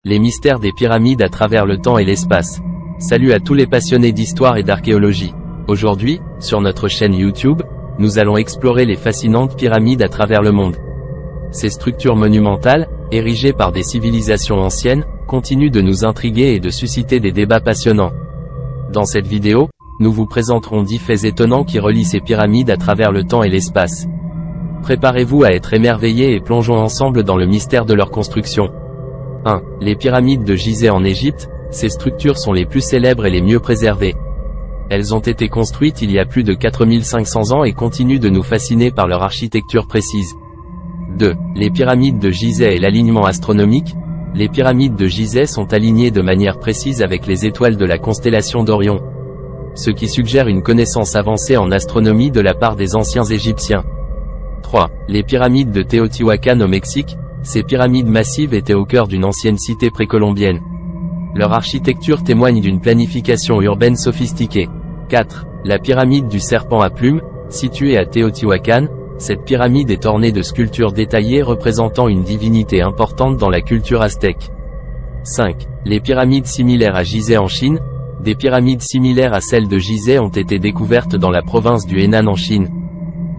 Les mystères des pyramides à travers le temps et l'espace. Salut à tous les passionnés d'histoire et d'archéologie. Aujourd'hui, sur notre chaîne YouTube, nous allons explorer les fascinantes pyramides à travers le monde. Ces structures monumentales, érigées par des civilisations anciennes, continuent de nous intriguer et de susciter des débats passionnants. Dans cette vidéo, nous vous présenterons 10 faits étonnants qui relient ces pyramides à travers le temps et l'espace. Préparez-vous à être émerveillés et plongeons ensemble dans le mystère de leur construction. 1. Les pyramides de Gizeh en Égypte. Ces structures sont les plus célèbres et les mieux préservées. Elles ont été construites il y a plus de 4500 ans et continuent de nous fasciner par leur architecture précise. 2. Les pyramides de Gizeh et l'alignement astronomique. Les pyramides de Gizeh sont alignées de manière précise avec les étoiles de la constellation d'Orion, ce qui suggère une connaissance avancée en astronomie de la part des anciens Égyptiens. 3. Les pyramides de Teotihuacan au Mexique. Ces pyramides massives étaient au cœur d'une ancienne cité précolombienne. Leur architecture témoigne d'une planification urbaine sophistiquée. 4. La pyramide du serpent à plumes, située à Teotihuacan. Cette pyramide est ornée de sculptures détaillées représentant une divinité importante dans la culture aztèque. 5. Les pyramides similaires à Gizeh en Chine. Des pyramides similaires à celles de Gizeh ont été découvertes dans la province du Henan en Chine,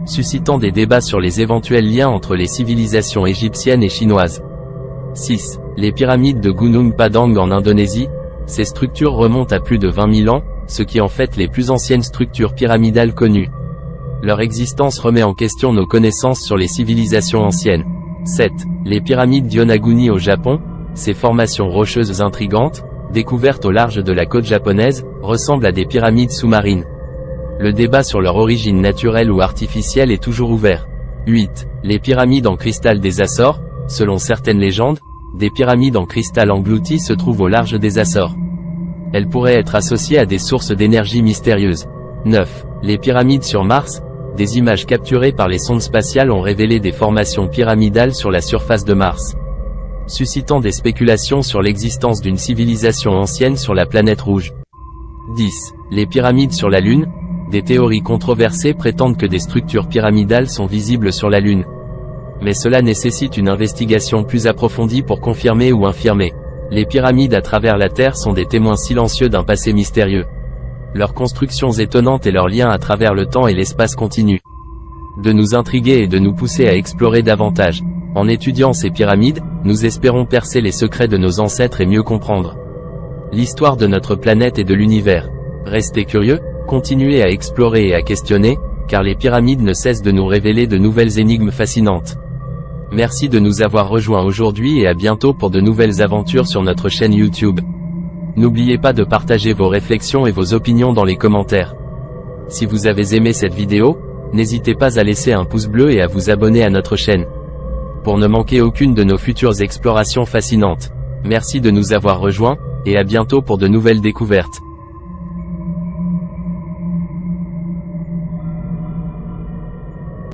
suscitant des débats sur les éventuels liens entre les civilisations égyptiennes et chinoises. 6. Les pyramides de Gunung Padang en Indonésie. Ces structures remontent à plus de 20 000 ans, ce qui en fait les plus anciennes structures pyramidales connues. Leur existence remet en question nos connaissances sur les civilisations anciennes. 7. Les pyramides d'Yonaguni au Japon. Ces formations rocheuses intrigantes, découvertes au large de la côte japonaise, ressemblent à des pyramides sous-marines. Le débat sur leur origine naturelle ou artificielle est toujours ouvert. 8. Les pyramides en cristal des Açores. Selon certaines légendes, des pyramides en cristal englouti se trouvent au large des Açores. Elles pourraient être associées à des sources d'énergie mystérieuses. 9. Les pyramides sur Mars. Des images capturées par les sondes spatiales ont révélé des formations pyramidales sur la surface de Mars, suscitant des spéculations sur l'existence d'une civilisation ancienne sur la planète rouge. 10. Les pyramides sur la Lune. Des théories controversées prétendent que des structures pyramidales sont visibles sur la Lune, mais cela nécessite une investigation plus approfondie pour confirmer ou infirmer. Les pyramides à travers la Terre sont des témoins silencieux d'un passé mystérieux. Leurs constructions étonnantes et leurs liens à travers le temps et l'espace continuent de nous intriguer et de nous pousser à explorer davantage. En étudiant ces pyramides, nous espérons percer les secrets de nos ancêtres et mieux comprendre l'histoire de notre planète et de l'univers. Restez curieux, continuez à explorer et à questionner, car les pyramides ne cessent de nous révéler de nouvelles énigmes fascinantes. Merci de nous avoir rejoints aujourd'hui et à bientôt pour de nouvelles aventures sur notre chaîne YouTube. N'oubliez pas de partager vos réflexions et vos opinions dans les commentaires. Si vous avez aimé cette vidéo, n'hésitez pas à laisser un pouce bleu et à vous abonner à notre chaîne, pour ne manquer aucune de nos futures explorations fascinantes. Merci de nous avoir rejoints, et à bientôt pour de nouvelles découvertes.